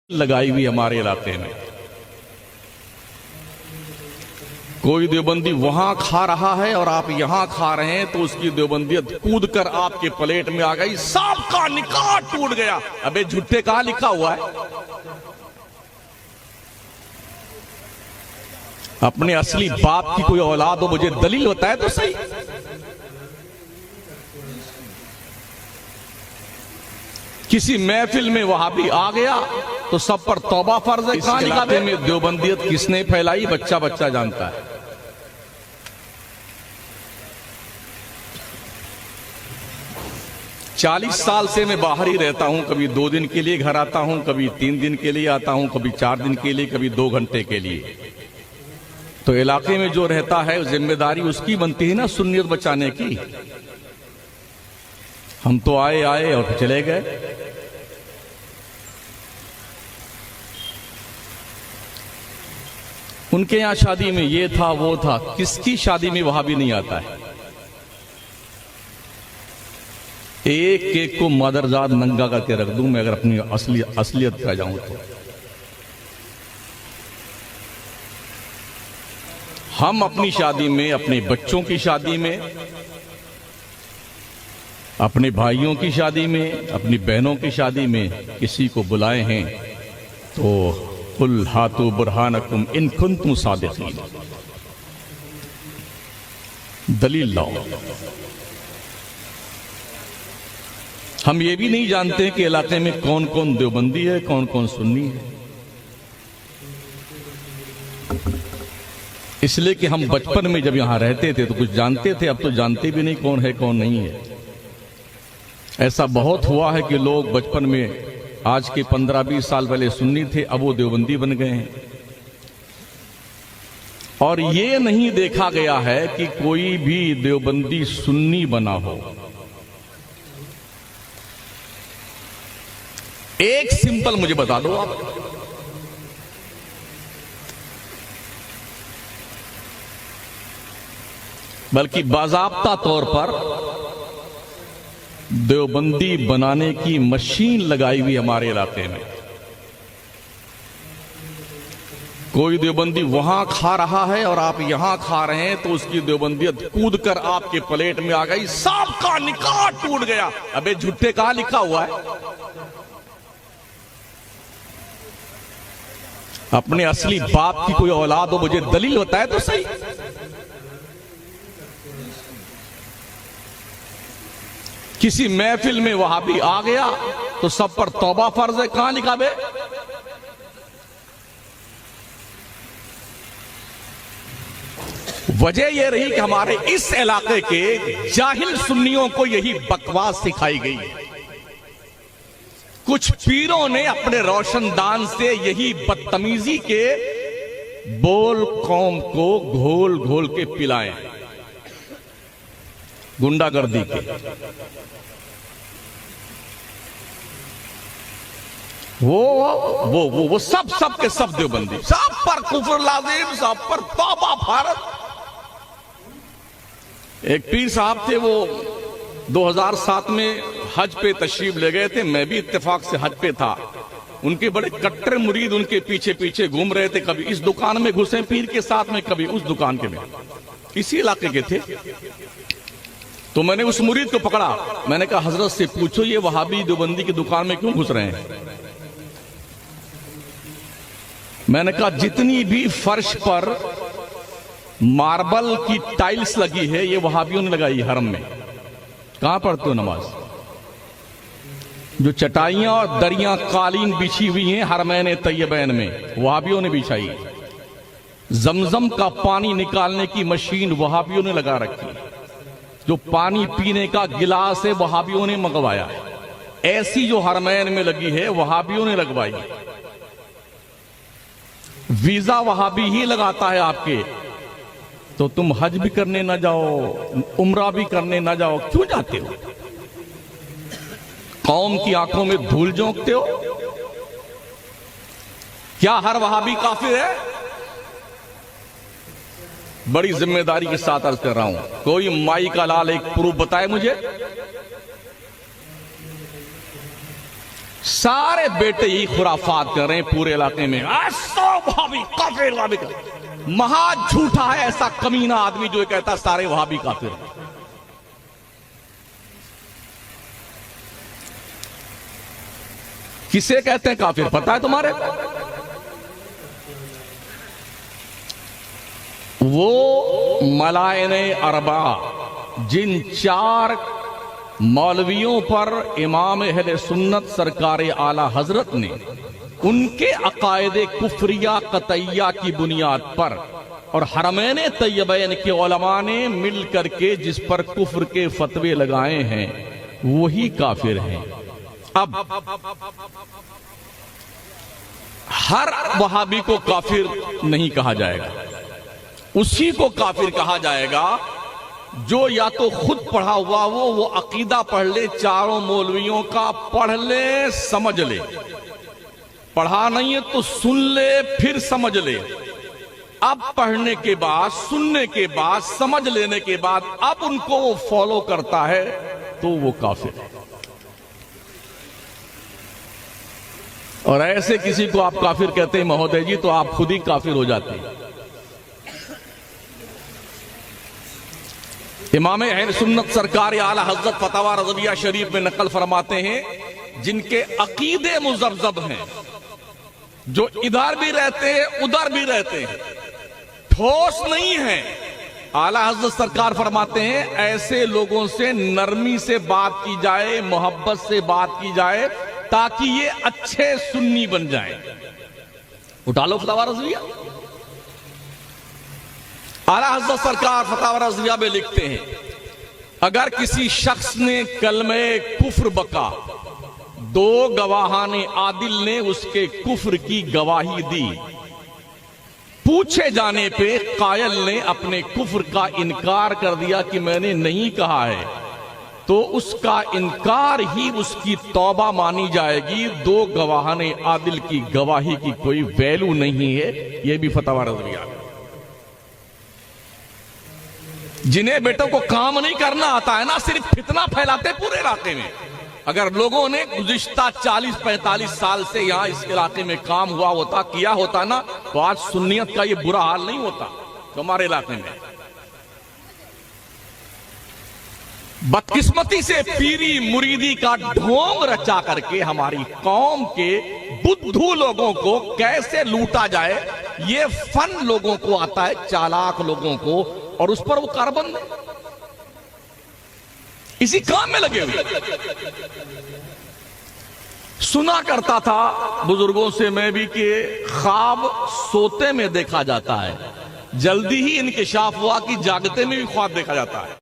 लगाई हुई हमारे इलाके में। कोई देवबंदी वहां खा रहा है और आप यहां खा रहे हैं तो उसकी देवबंदियत कूद कर आपके प्लेट में आ गई, सबका निकाह टूट गया। अबे झूठे कहां लिखा हुआ है? अपने असली बाप की कोई औलाद हो, मुझे दलील बताए तो सही। किसी महफिल में वहाबी आ गया तो सब पर तौबा फर्ज है। इस इलाके में देवबंदियत किसने फैलाई, बच्चा बच्चा जानता है। चालीस साल से मैं बाहर ही रहता हूं। कभी 2 दिन के लिए घर आता हूं, कभी 3 दिन के लिए आता हूं, कभी 4 दिन के लिए, कभी 2 घंटे के लिए। तो इलाके में जो रहता है जिम्मेदारी उसकी बनती है ना सुन्नियत बचाने की। हम तो आए और चले गए। उनके यहां शादी में ये था वो था, किसकी शादी में वहां भी नहीं आता है। एक एक को मदरजाद नंगा करके रख दूं मैं अगर अपनी असलियत पे जाऊं तो। हम अपनी शादी में, अपने बच्चों की शादी में, अपने भाइयों की शादी में, अपनी बहनों की शादी में किसी को बुलाए हैं तो कुल हाथू बुरहानकुम इन कुंतुम सादिकीन, दलील लाओ। हम ये भी नहीं जानते कि इलाके में कौन कौन देवबंदी है, कौन कौन सुन्नी है। इसलिए कि हम बचपन में जब यहां रहते थे तो कुछ जानते थे, अब तो जानते भी नहीं कौन है कौन नहीं है। ऐसा बहुत हुआ है कि लोग बचपन में, आज के 15-20 साल पहले सुन्नी थे, अब वो देवबंदी बन गए हैं। और ये नहीं देखा गया है कि कोई भी देवबंदी सुन्नी बना हो। एक सिंपल मुझे बता दो आप, बल्कि बाज़ाब्ता तौर पर देवबंदी बनाने की मशीन लगाई हुई हमारे इलाके में। कोई देवबंदी वहां खा रहा है और आप यहां खा रहे हैं तो उसकी देवबंदियत कूद कर आपके प्लेट में आ गई, सबका निकाह टूट गया। अबे झूठे कहां लिखा हुआ है? अपने असली बाप की कोई औलाद हो, मुझे दलील बताए तो सही। किसी महफिल में वहाबी आ गया तो सब पर तौबा फर्ज है। कहां लिखा बे? वजह यह रही कि हमारे इस इलाके के जाहिल सुन्नियों को यही बकवास सिखाई गई है। कुछ पीरों ने अपने रोशनदान से यही बदतमीजी के बोल कौम को घोल घोल के पिलाए, गुंडागर्दी के। वो सब के सब देवबंदी, सब पर कुफर लाजिम, सब पर तौबा भारत। एक पीर साहब थे, वो 2007 में हज पे तशरीफ ले गए थे। मैं भी इत्तेफाक से हज पे था। उनके बड़े कट्टर मुरीद उनके पीछे पीछे घूम रहे थे। कभी इस दुकान में घुसे पीर के साथ में, कभी उस दुकान के में, इसी इलाके के थे। तो मैंने उस मुरीद को पकड़ा। मैंने कहा हजरत से पूछो ये वहाबी देवबंदी की दुकान में क्यों घुस रहे हैं? मैंने कहा जितनी भी फर्श पर मार्बल की टाइल्स लगी है ये वहाबियों ने लगाई हरम में। कहां पढ़ते हो नमाज? जो चटाइयां और दरियां कालीन बिछी हुई हैं हरमैन तैयबैन में, वहाबियों ने बिछाई। जमजम का पानी निकालने की मशीन वहाबियों ने लगा रखी। जो पानी पीने का गिलास है वहाबियों ने मंगवाया। ऐसी जो हरमैन में लगी है वहाबियों ने लगवाई। वीजा वहाबी ही लगाता है आपके, तो तुम हज भी करने ना जाओ, उम्रा भी करने ना जाओ, क्यों जाते हो? कौम की आंखों में धूल झोंकते हो? क्या हर वहाबी काफिर है? बड़ी जिम्मेदारी के साथ अर्ज कर रहा हूं। कोई माई का लाल एक प्रूफ बताए मुझे। सारे बेटे ही खुराफात कर रहे हैं पूरे इलाके में। वहाबी काफिर, वहाबी काफिर। महा झूठा है ऐसा कमीना आदमी जो कहता सारे वहाबी काफिर। किसे कहते हैं काफिर पता है तुम्हारे? वो मलायने अरबा जिन 4 मौलवियों पर इमाम अहले सुन्नत सरकार आला हजरत ने उनके अकायदे कुफरिया कतैया की बुनियाद पर और हरमैन तैयबैन के उलमा ने मिल करके जिस पर कुफ्र के फतवे लगाए हैं वही काफिर हैं। अब हर वहाबी को काफिर नहीं कहा जाएगा, उसी को काफिर कहा जाएगा जो या तो खुद पढ़ा हुआ वो अकीदा पढ़ ले, चारों मौलवियों का पढ़ ले, समझ ले। पढ़ा नहीं है तो सुन ले, फिर समझ ले। अब पढ़ने के बाद, सुनने के बाद, समझ लेने के बाद अब उनको वो फॉलो करता है तो वो काफिर है। और ऐसे किसी को आप काफिर कहते हैं महोदय जी तो आप खुद ही काफिर हो जाते हैं। इमाम अहले सुन्नत सरकार आला हजरत फतवा रज़विया शरीफ में नकल फरमाते हैं जिनके अकीदे मुज़ब्ज़ब हैं, जो इधर भी रहते हैं उधर भी रहते हैं, ठोस नहीं है। आला हजरत सरकार फरमाते हैं ऐसे लोगों से नरमी से बात की जाए, मोहब्बत से बात की जाए ताकि ये अच्छे सुन्नी बन जाएं। उठा लो फतवा रज़विया। आला हज़रत सरकार फतवा रज़विया में लिखते हैं अगर किसी शख्स ने कलमे कुफ्र बका, 2 गवाहाने आदिल ने उसके कुफ्र की गवाही दी, पूछे जाने पे कायल ने अपने कुफ्र का इनकार कर दिया कि मैंने नहीं कहा है, तो उसका इनकार ही उसकी तौबा मानी जाएगी। 2 गवाहाने आदिल की गवाही की कोई वैल्यू नहीं है। यह भी फतवा रज़विया। जिन्हें बेटों को काम नहीं करना आता है ना, सिर्फ फितना फैलाते पूरे इलाके में। अगर लोगों ने गुज़िश्ता 40-45 साल से यहां इस इलाके में काम हुआ होता, किया होता ना, तो आज सुन्नियत का ये बुरा हाल नहीं होता तो हमारे इलाके में। बदकिस्मती से पीरी मुरीदी का ढोंग रचा करके हमारी कौम के बुद्धू लोगों को कैसे लूटा जाए ये फन लोगों को आता है, चालाक लोगों को, और उस पर वो कारबंद इसी काम में लगे हुए। सुना करता था बुजुर्गों से मैं भी कि ख्वाब सोते में देखा जाता है, जल्दी ही इंकिशाफ हुआ कि जागते में भी ख्वाब देखा जाता है।